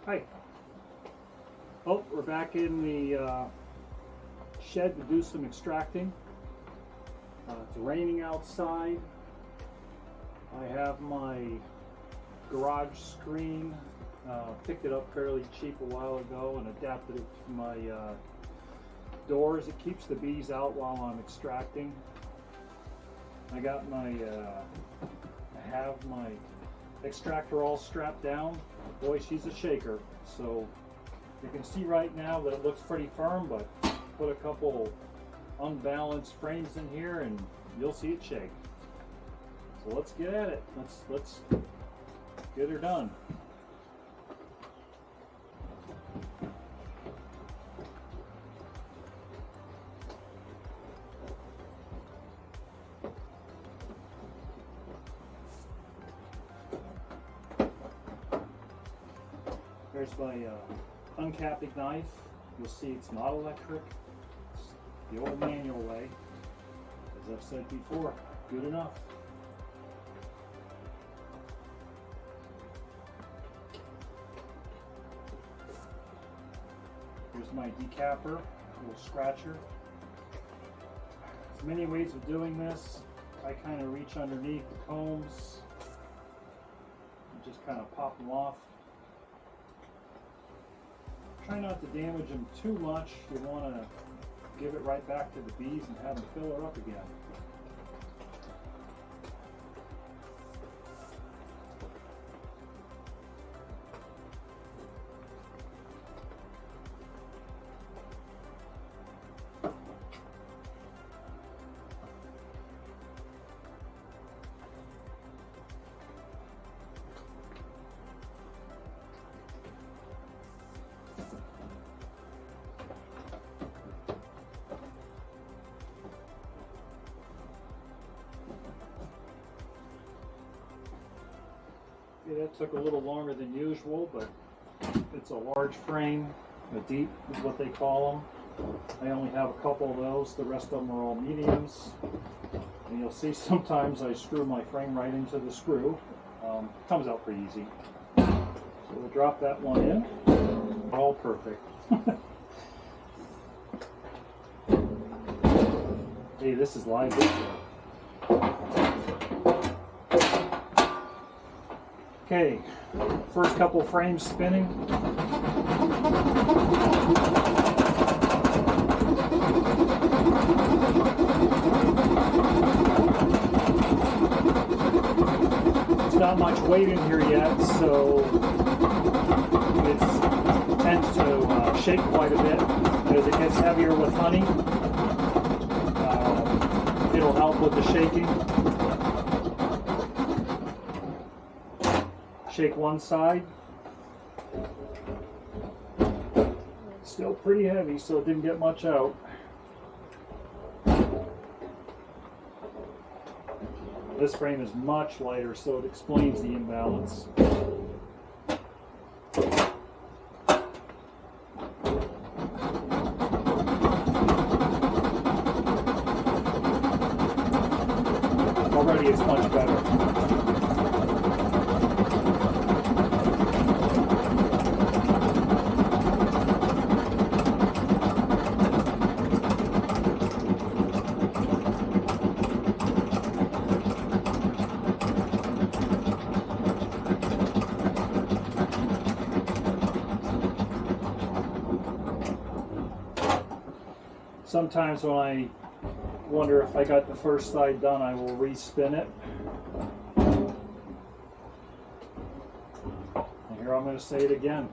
Hi. Oh, we're back in the shed to do some extracting. It's raining outside. I have my garage screen. Picked it up fairly cheap a while ago and adapted it to my doors. It keeps the bees out while I'm extracting. I got my, I have my extractor all strapped down. Boy, she's a shaker. So you can see right now that it looks pretty firm, but put a couple unbalanced frames in here and you'll see it shake. So let's get at it. Let's get her done. There's my uncapping knife. You'll see it's not electric. It's the old manual way. As I've said before, good enough. Here's my decapper, little scratcher. There's many ways of doing this. I kind of reach underneath the combs and just kind of pop them off. Try not to damage them too much. You want to give it right back to the bees and have them fill her up again. Yeah, that took a little longer than usual, but it's a large frame. A deep is what they call them. I only have a couple of those. The rest of them are all mediums. And you'll see sometimes I screw my frame right into the screw. Comes out pretty easy. So we'll drop that one in. All perfect. Hey, this is live video. Okay, first couple frames spinning. There's not much weight in here yet, so it tends to shake quite a bit. As it gets heavier with honey, it'll help with the shaking. Shake one side. Still pretty heavy, so it didn't get much out. This frame is much lighter, so it explains the imbalance. Already it's much better. Sometimes when I wonder if I got the first side done, I will respin it. And here I'm going to say it again.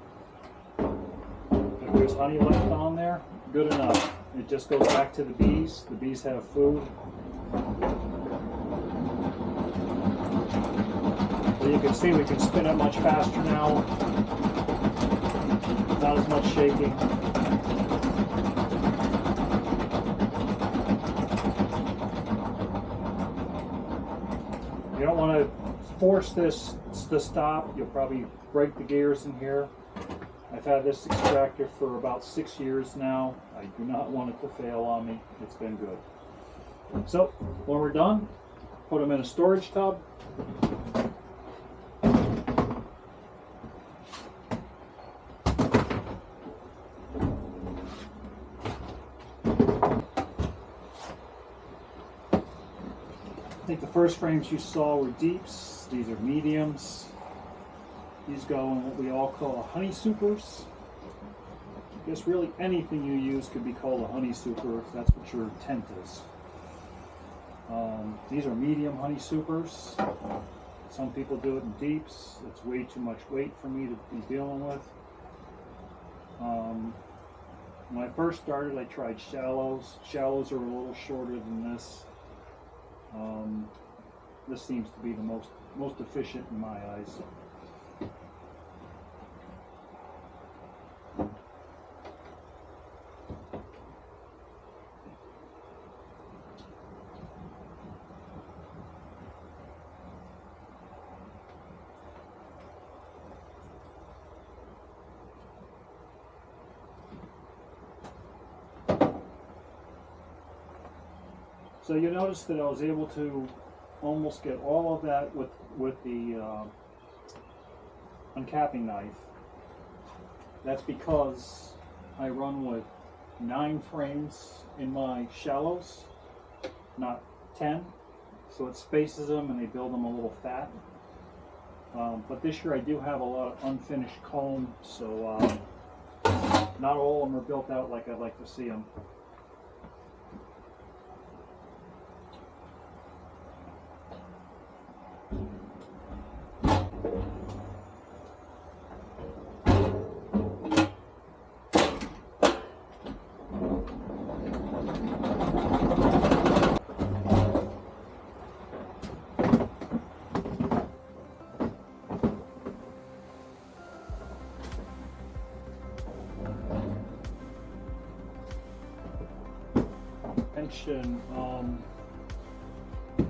If there's honey left on there, good enough. It just goes back to the bees. The bees have food. Well, you can see we can spin it much faster now. Not as much shaking. You don't want to force this to stop. You'll probably break the gears in here. I've had this extractor for about 6 years now. I do not want it to fail on me. It's been good. So when we're done, put them in a storage tub. think the first frames you saw were deeps. These are mediums. These go in what we all call honey supers. I guess really anything you use could be called a honey super if that's what your tent is. These are medium honey supers. Some people do it in deeps. It's way too much weight for me to be dealing with. When I first started, I tried shallows. Shallows are a little shorter than this. This seems to be the most efficient in my eyes. So you notice that I was able to almost get all of that with the uncapping knife. That's because I run with 9 frames in my shallows, not 10. So it spaces them and they build them a little fat. But this year I do have a lot of unfinished comb, so not all of them are built out like I'd like to see them.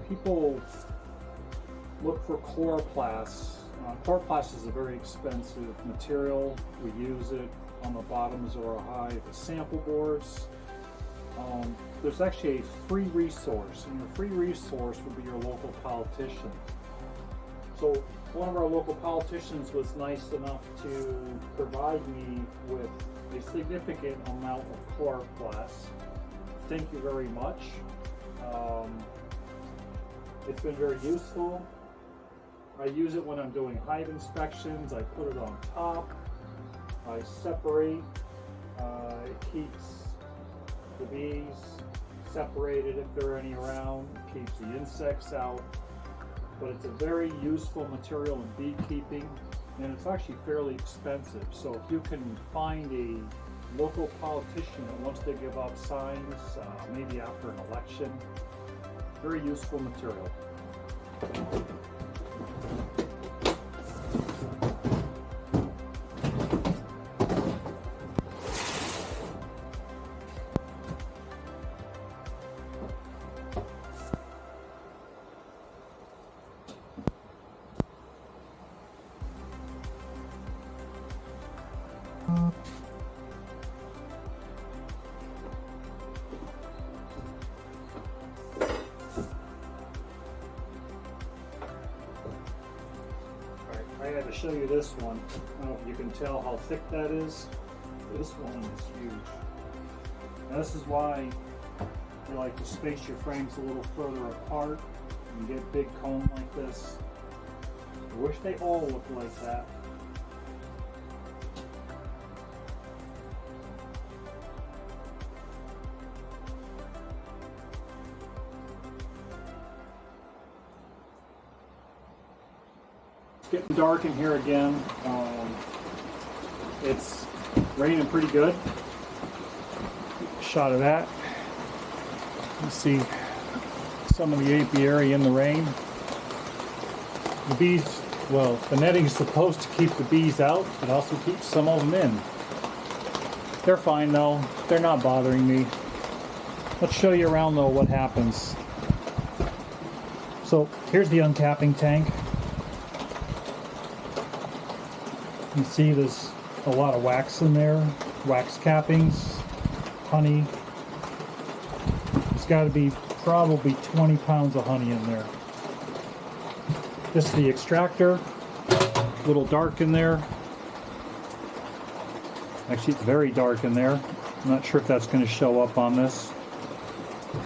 People look for chloroplast. Chloroplast is a very expensive material. We use it on the bottoms of our hive as sample bores. There's actually a free resource, and your free resource would be your local politician. So one of our local politicians was nice enough to provide me with a significant amount of chloroplast. Thank you very much. It's been very useful. I use it when I'm doing hive inspections. I put it on top. I separate. It keeps the bees separated if there are any around. It keeps the insects out. But it's a very useful material in beekeeping, and it's actually fairly expensive. So if you can find a local politician that wants to give up signs, maybe after an election, very useful material. I had to show you this one. I don't know if you can tell how thick that is. This one is huge. Now this is why you like to space your frames a little further apart and get big comb like this. I wish they all looked like that. Getting dark in here again. It's raining pretty good. Shot of that. You see some of the apiary in the rain. The bees, well, the netting is supposed to keep the bees out. It also keeps some of them in. They're fine though. They're not bothering me. Let's show you around though what happens. So here's the uncapping tank. You see there's a lot of wax in there, wax cappings, honey. There's got to be probably 20 pounds of honey in there. This is the extractor, a little dark in there. Actually, it's very dark in there. I'm not sure if that's going to show up on this.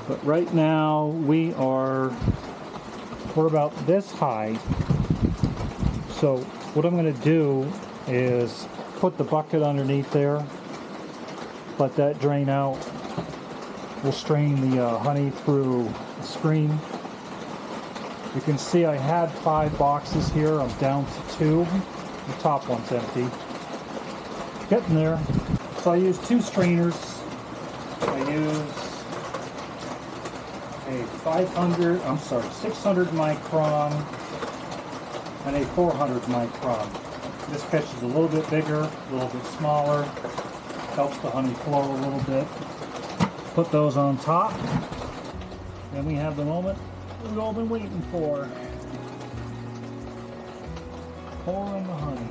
But right now we are we're about this high. So what I'm going to do is put the bucket underneath there, let that drain out. We'll strain the honey through the screen. You can see I had 5 boxes here. I'm down to 2. The top one's empty. Getting there. So I use 2 strainers. I use a 600 micron and a 400 micron. This catch is a little bit bigger, a little bit smaller. Helps the honey flow a little bit. Put those on top. Then we have the moment we've all been waiting for. Pour in the honey.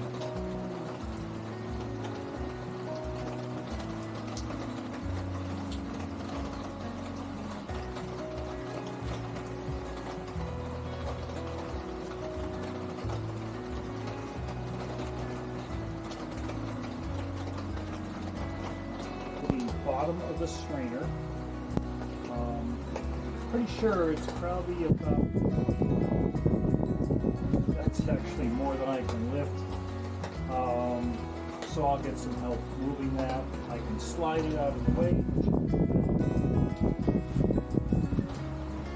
The bottom of the strainer. Pretty sure it's probably about, that's actually more than I can lift. So I'll get some help moving that. I can slide it out of the way.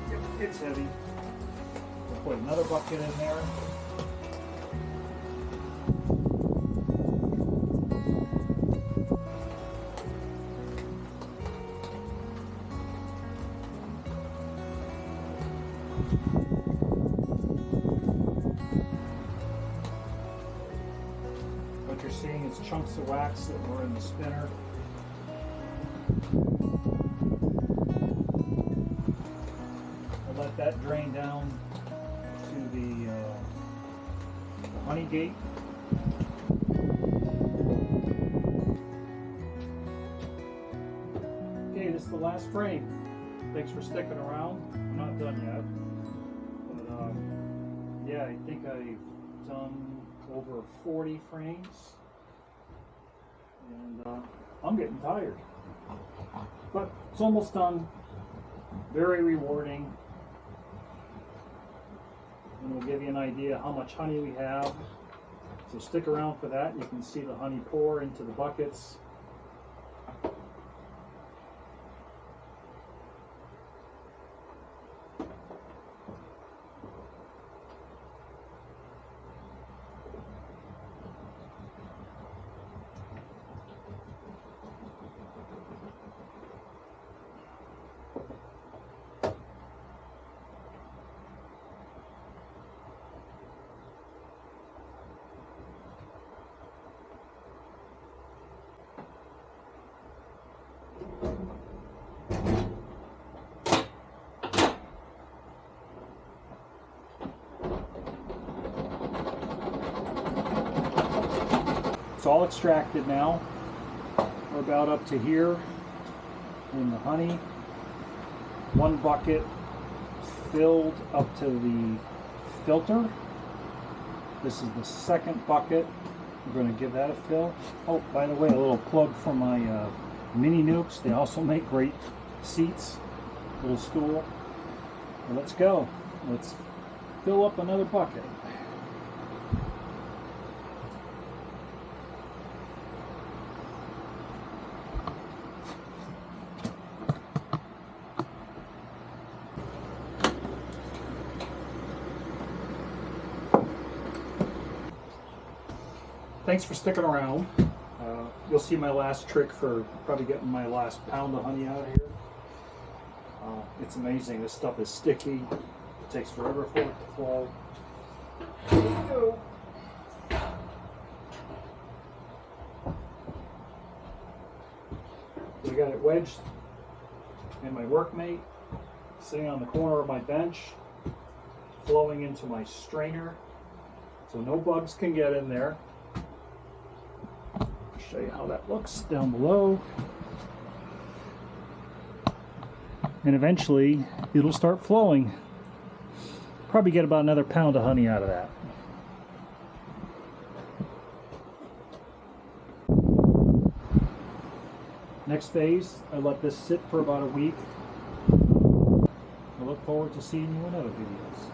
Yep, it's heavy. We'll put another bucket in there. What you're seeing is chunks of wax that were in the spinner. I'll let that drain down to the honey gate. Okay, this is the last frame. Thanks for sticking around. I'm not done yet. But yeah, I think I've done over 40 frames. And I'm getting tired. But it's almost done. Very rewarding. And we'll give you an idea how much honey we have. So stick around for that. You can see the honey pour into the buckets. It's all extracted now. We're about up to here in the honey. One bucket filled up to the filter. This is the second bucket. We're going to give that a fill. Oh, by the way, a little plug for my mini nukes. They also make great seats. Little stool. Well, let's go. Let's fill up another bucket. Thanks for sticking around. You'll see my last trick for probably getting my last pound of honey out of here. It's amazing. This stuff is sticky. It takes forever for it to flow. Here we go. We got it wedged in my workmate, sitting on the corner of my bench, flowing into my strainer, so no bugs can get in there. Show you how that looks down below. And eventually it'll start flowing. Probably get about another pound of honey out of that. Next phase, I let this sit for about a week. I look forward to seeing you in other videos.